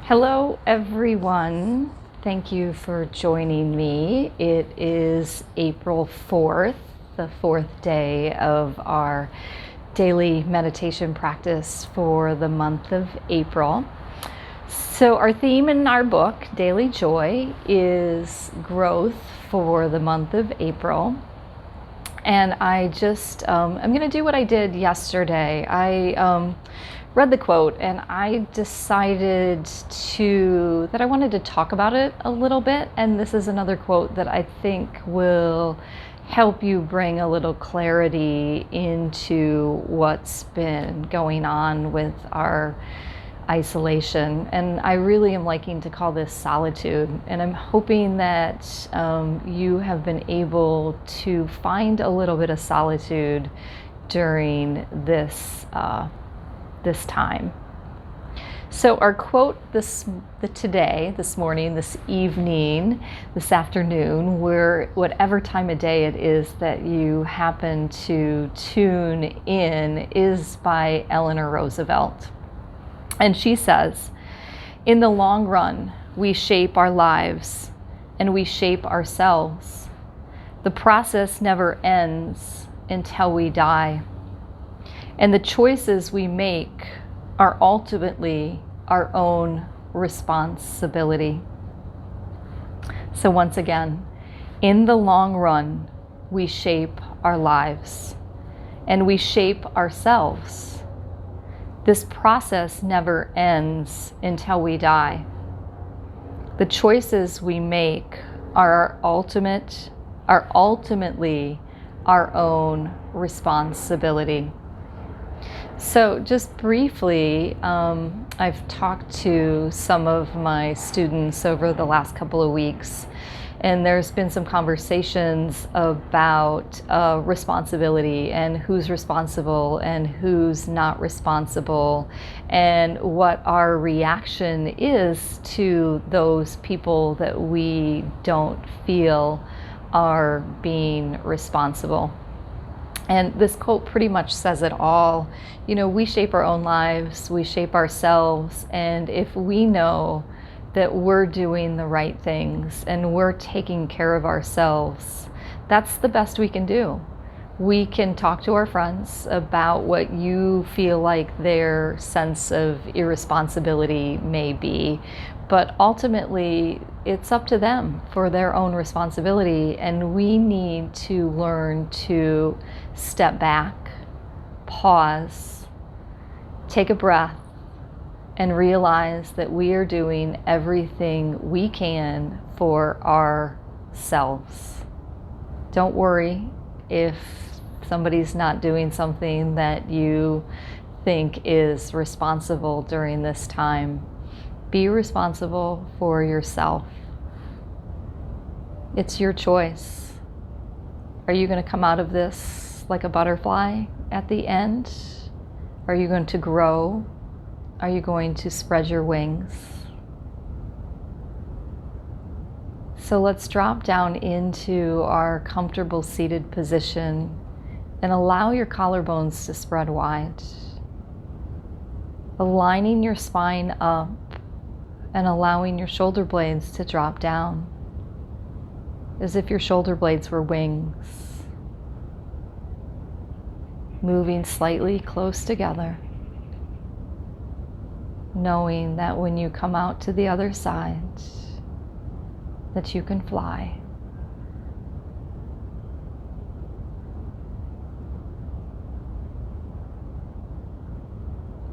Hello, everyone. Thank you for joining me. It is April 4th, the fourth day of our daily meditation practice for the month of April. So, our theme in our book, Daily Joy, is growth for the month of April. And I'm going to do what I did yesterday. I read the quote and I decided that I wanted to talk about it a little bit. And this is another quote that I think will help you bring a little clarity into what's been going on with our isolation. And I really am liking to call this solitude. And I'm hoping that you have been able to find a little bit of solitude during this time. So our quote this morning, this evening, this afternoon, whatever time of day it is that you happen to tune in, is by Eleanor Roosevelt. And she says, "In the long run, we shape our lives and we shape ourselves. The process never ends until we die. And the choices we make are ultimately our own responsibility." So once again, in the long run, we shape our lives and we shape ourselves. This process never ends until we die. The choices we make are ultimately our own responsibility. So just briefly, I've talked to some of my students over the last couple of weeks, and there's been some conversations about responsibility and who's responsible and who's not responsible, and what our reaction is to those people that we don't feel are being responsible. And this quote pretty much says it all. You know, we shape our own lives, we shape ourselves, and if we know that we're doing the right things and we're taking care of ourselves, that's the best we can do. We can talk to our friends about what you feel like their sense of irresponsibility may be, but ultimately it's up to them for their own responsibility, and we need to learn to step back, pause, take a breath, and realize that we are doing everything we can for ourselves. Don't worry if somebody's not doing something that you think is responsible during this time. Be responsible for yourself. It's your choice. Are you going to come out of this like a butterfly at the end? Are you going to grow? Are you going to spread your wings? So let's drop down into our comfortable seated position and allow your collarbones to spread wide, aligning your spine up and allowing your shoulder blades to drop down as if your shoulder blades were wings, moving slightly close together, knowing that when you come out to the other side, that you can fly.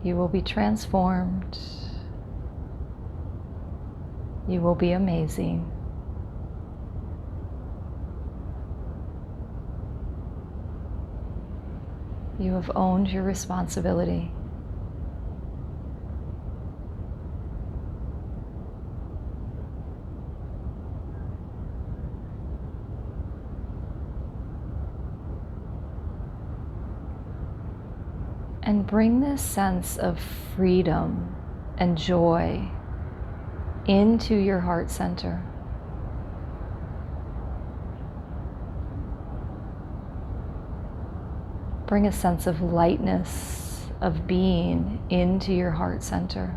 You will be transformed. You will be amazing. You have owned your responsibility. And bring this sense of freedom and joy into your heart center. Bring a sense of lightness, of being into your heart center.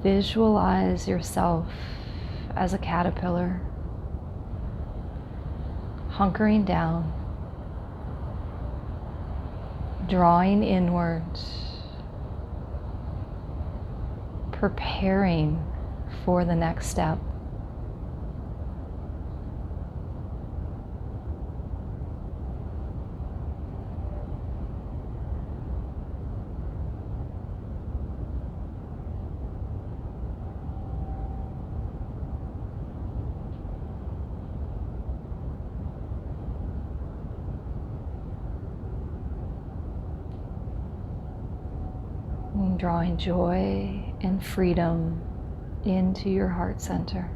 visualize yourself as a caterpillar, hunkering down, drawing inward, preparing for the next step. And drawing joy and freedom into your heart center.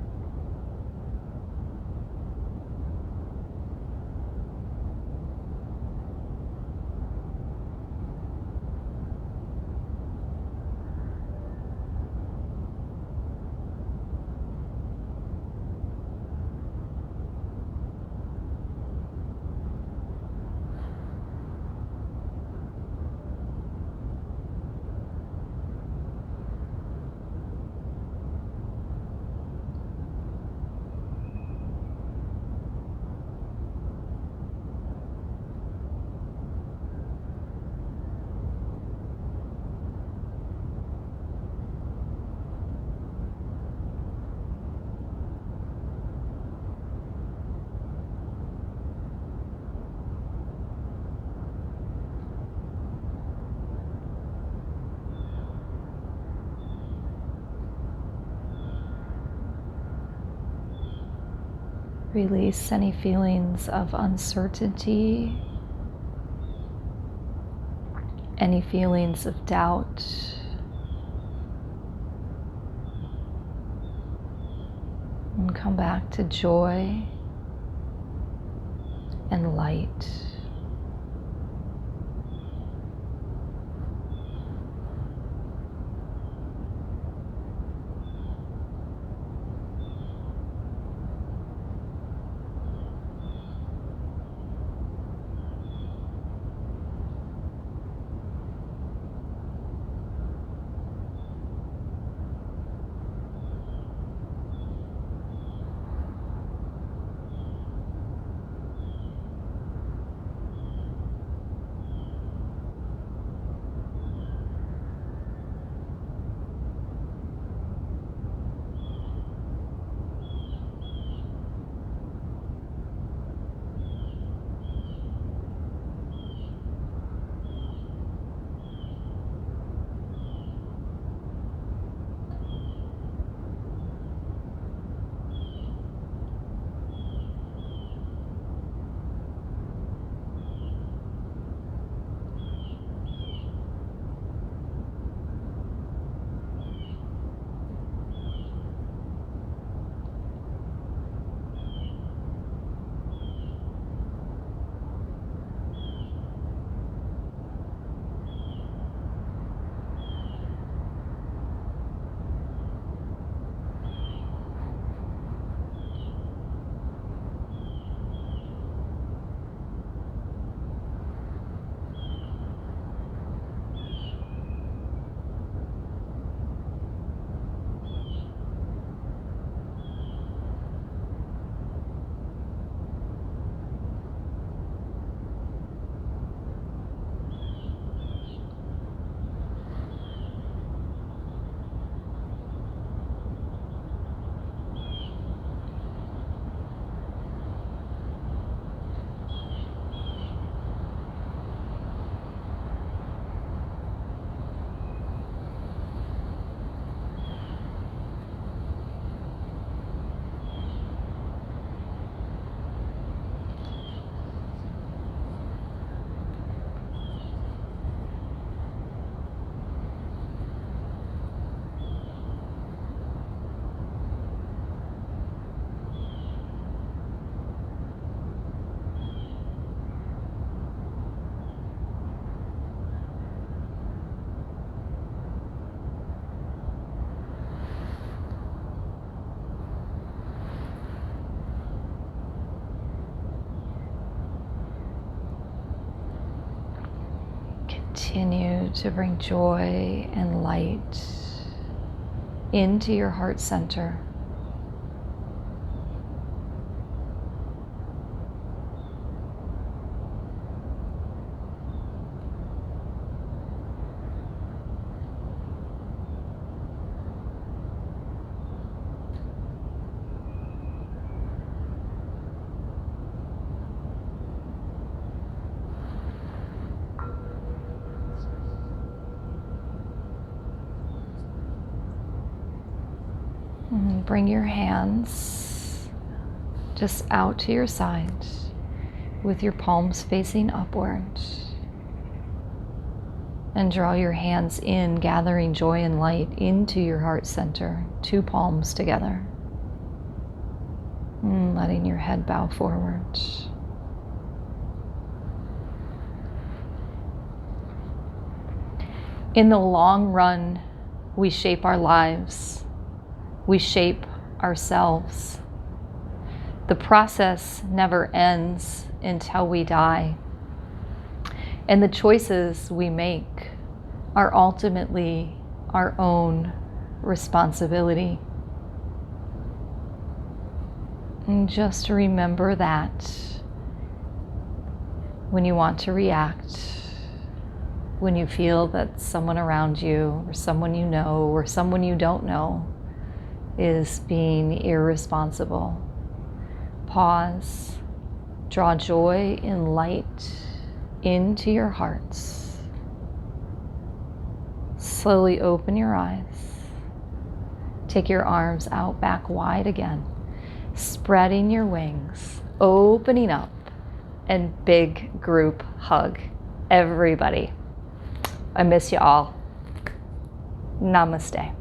Release any feelings of uncertainty, any feelings of doubt, and come back to joy and light. Continue to bring joy and light into your heart center. And bring your hands just out to your side with your palms facing upward. And draw your hands in, gathering joy and light into your heart center, 2 palms together. And letting your head bow forward. In the long run, we shape our lives. We shape ourselves. The process never ends until we die. And the choices we make are ultimately our own responsibility. And just remember that when you want to react, when you feel that someone around you or someone you know or someone you don't know is being irresponsible, pause, draw joy and light into your hearts. Slowly open your eyes. Take your arms out back wide again, spreading your wings, opening up, and big group hug. Everybody, I miss you all. Namaste.